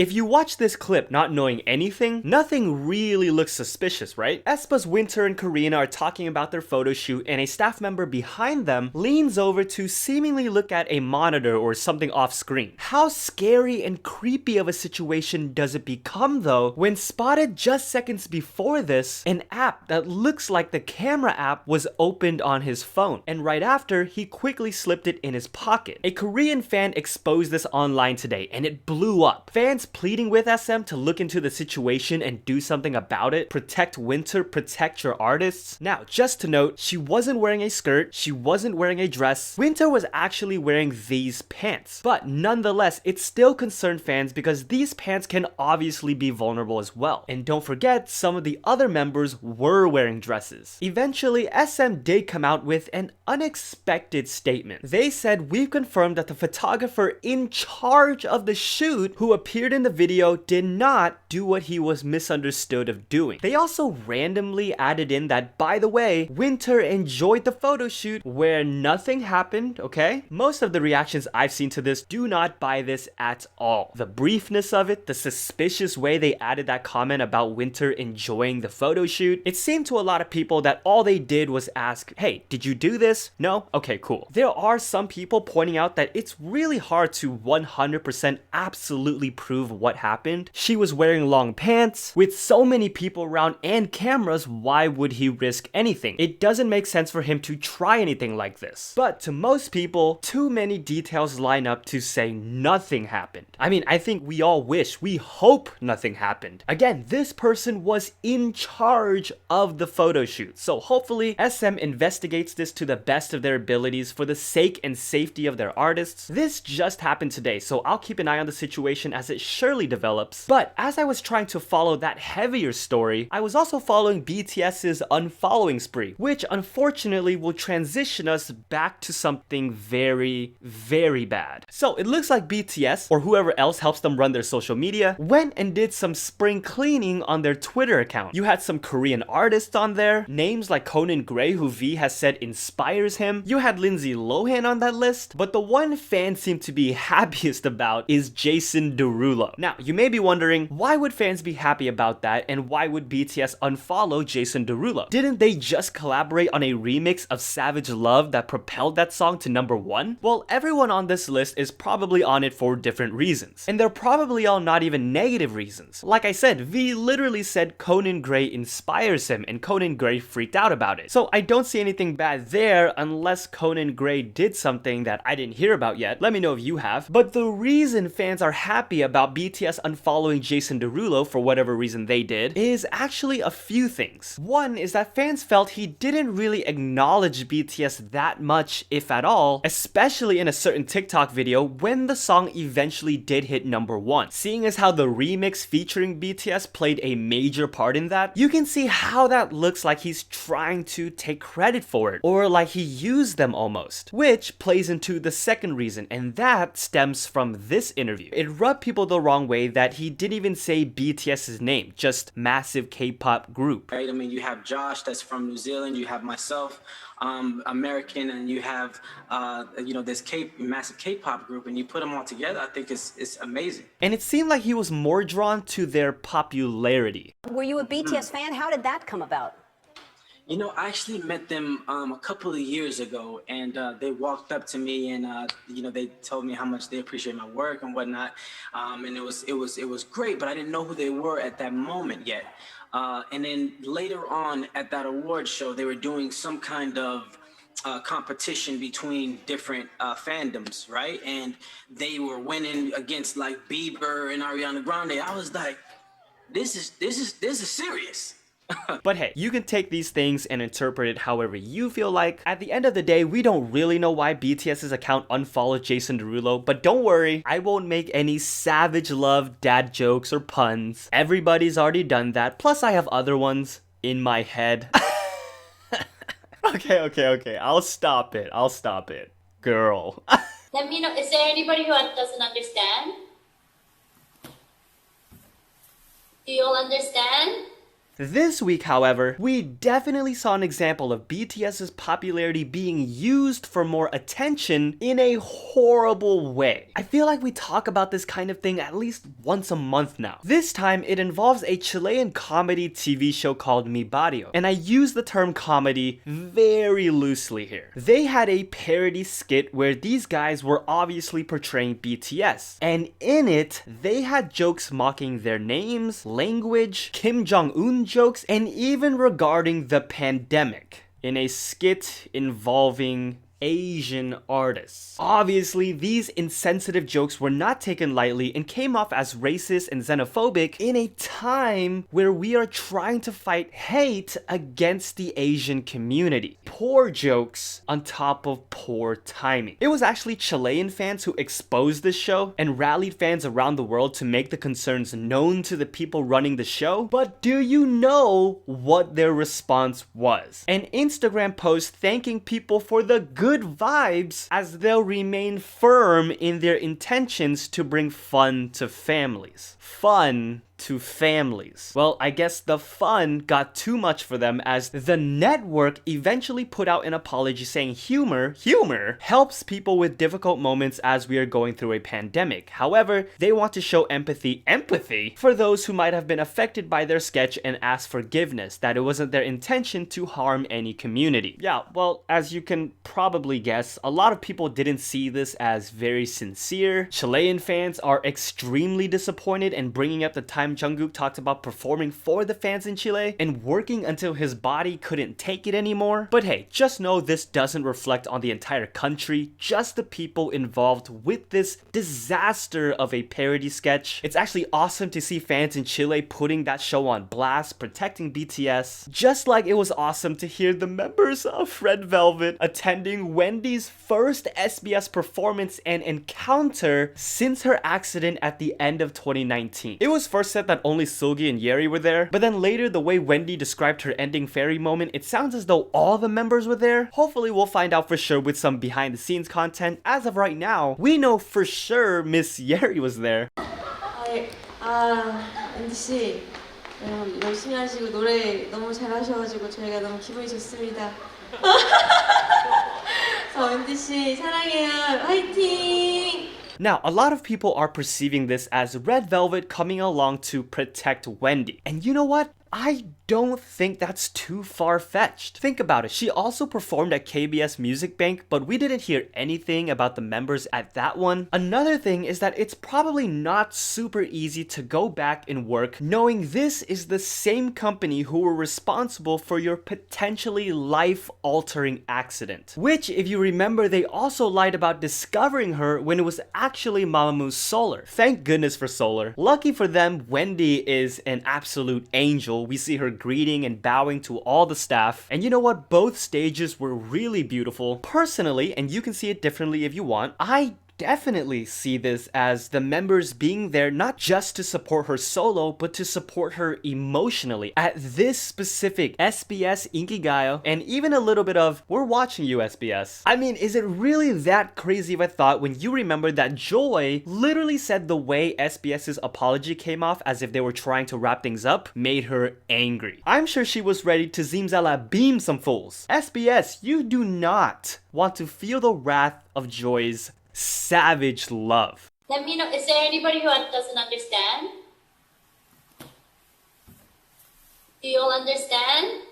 If you watch this clip not knowing anything, nothing really looks suspicious, right? Aespa's Winter and Karina are talking about their photo shoot and a staff member behind them leans over to seemingly look at a monitor or something off screen. How scary and creepy of a situation does it become though when spotted just seconds before this, an app that looks like the camera app was opened on his phone, and right after he quickly slipped it in his pocket. A Korean fan exposed this online today and it blew up. Fans pleading with SM to look into the situation and do something about it. Protect Winter, protect your artists. Now, just to note, she wasn't wearing a skirt, she wasn't wearing a dress. Winter was actually wearing these pants. But nonetheless, it still concerned fans because these pants can obviously be vulnerable as well. And don't forget, some of the other members were wearing dresses. Eventually, SM did come out with an unexpected statement. They said, "We've confirmed that the photographer in charge of the shoot who appeared in the video did not do what he was misunderstood of doing." They also randomly added in that, by the way, Winter enjoyed the photo shoot where nothing happened, okay? Most of the reactions I've seen to this do not buy this at all. The briefness of it, the suspicious way they added that comment about Winter enjoying the photo shoot, it seemed to a lot of people that all they did was ask, "Hey, did you do this? No? Okay, cool." There are some people pointing out that it's really hard to 100% absolutely prove what happened. She was wearing long pants. With so many people around and cameras, why would he risk anything? It doesn't make sense for him to try anything like this. But to most people, too many details line up to say nothing happened. I mean, I think we all wish, we hope nothing happened. Again, this person was in charge of the photo shoot. So hopefully SM investigates this to the best of their abilities for the sake and safety of their artists. This just happened today, so I'll keep an eye on the situation as it surely develops. But as I was trying to follow that heavier story, I was also following BTS's unfollowing spree, which unfortunately will transition us back to something very, very bad. So it looks like BTS, or whoever else helps them run their social media, went and did some spring cleaning on their Twitter account. You had some Korean artists on there, names like Conan Gray, who V has said inspires him. You had Lindsay Lohan on that list, but the one fans seem to be happiest about is Jason Derulo. Now, you may be wondering, why would fans be happy about that, and why would BTS unfollow Jason Derulo? Didn't they just collaborate on a remix of Savage Love that propelled that song to #1? Well, everyone on this list is probably on it for different reasons, and they're probably all not even negative reasons. Like I said, V literally said Conan Gray inspires him, and Conan Gray freaked out about it. So I don't see anything bad there unless Conan Gray did something that I didn't hear about yet. Let me know if you have. But the reason fans are happy about BTS unfollowing Jason Derulo, for whatever reason they did, is actually a few things. One is that fans felt he didn't really acknowledge BTS that much, if at all, especially in a certain TikTok video when the song eventually did hit #1. Seeing as how the remix featuring BTS played a major part in that, you can see how that looks like he's trying to take credit for it, or like he used them almost, which plays into the second reason, and that stems from this interview. It rubbed people the wrong way that he didn't even say BTS's name, just massive K-pop group. Right, I mean, you have Josh that's from New Zealand, you have myself, American, and you have this massive K-pop group, and you put them all together, I think it's amazing. And it seemed like he was more drawn to their popularity. Were you a BTS fan? How did that come about? You know, I actually met them a couple of years ago, and they walked up to me, and they told me how much they appreciate my work and whatnot, and it was great, but I didn't know who they were at that moment yet. And then later on at that award show, they were doing some kind of competition between different fandoms, right? And they were winning against like Bieber and Ariana Grande. I was like, this is serious. But hey, you can take these things and interpret it however you feel like. At the end of the day, we don't really know why BTS's account unfollowed Jason Derulo, but don't worry, I won't make any savage love dad jokes or puns. Everybody's already done that, plus I have other ones in my head. Okay, I'll stop it. Girl. Let me know, is there anybody who doesn't understand? Do you all understand? This week, however, we definitely saw an example of BTS's popularity being used for more attention in a horrible way. I feel like we talk about this kind of thing at least once a month now. This time, it involves a Chilean comedy TV show called Mi Barrio, and I use the term comedy very loosely here. They had a parody skit where these guys were obviously portraying BTS, and in it, they had jokes mocking their names, language, Kim Jong-un jokes, and even regarding the pandemic in a skit involving Asian artists. Obviously, these insensitive jokes were not taken lightly and came off as racist and xenophobic in a time where we are trying to fight hate against the Asian community. Poor jokes on top of poor timing. It was actually Chilean fans who exposed this show and rallied fans around the world to make the concerns known to the people running the show. But do you know what their response was? An Instagram post thanking people for the good vibes as they'll remain firm in their intentions to bring fun to families. Fun to families. Well, I guess the fun got too much for them as the network eventually put out an apology saying humor helps people with difficult moments as we are going through a pandemic. However, they want to show empathy for those who might have been affected by their sketch and ask forgiveness, that it wasn't their intention to harm any community. Yeah, well, as you can probably guess, a lot of people didn't see this as very sincere. Chilean fans are extremely disappointed and bringing up the time Jungkook talked about performing for the fans in Chile and working until his body couldn't take it anymore. But hey, just know this doesn't reflect on the entire country, just the people involved with this disaster of a parody sketch. It's actually awesome to see fans in Chile putting that show on blast, protecting BTS, just like it was awesome to hear the members of Red Velvet attending Wendy's first SBS performance and encounter since her accident at the end of 2019. It was first said that only Seulgi and Yeri were there, but then later the way Wendy described her ending fairy moment, it sounds as though all the members were there. Hopefully we'll find out for sure with some behind the scenes content. As of right now, we know for sure Miss Yeri was there. wendy 씨 열심히 하시고 노래 너무 잘하셔가지고 저희가 너무 기분이 좋습니다. wendy 씨 사랑해요. 화이팅! Now, a lot of people are perceiving this as Red Velvet coming along to protect Wendy. And you know what? I don't think that's too far-fetched. Think about it. She also performed at KBS Music Bank, but we didn't hear anything about the members at that one. Another thing is that it's probably not super easy to go back and work knowing this is the same company who were responsible for your potentially life-altering accident. Which, if you remember, they also lied about discovering her when it was actually Mamamoo Solar. Thank goodness for Solar. Lucky for them, Wendy is an absolute angel. We see her greeting and bowing to all the staff. And you know what? Both stages were really beautiful. Personally, and you can see it differently if you want, I definitely see this as the members being there not just to support her solo, but to support her emotionally at this specific SBS Inkigayo, and even a little bit of we're watching you SBS. I mean, is it really that crazy of a thought when you remember that Joy literally said the way SBS's apology came off as if they were trying to wrap things up made her angry. I'm sure she was ready to zimzala beam some fools. SBS, you do not want to feel the wrath of Joy's savage love. Let me know, is there anybody who doesn't understand? Do you all understand?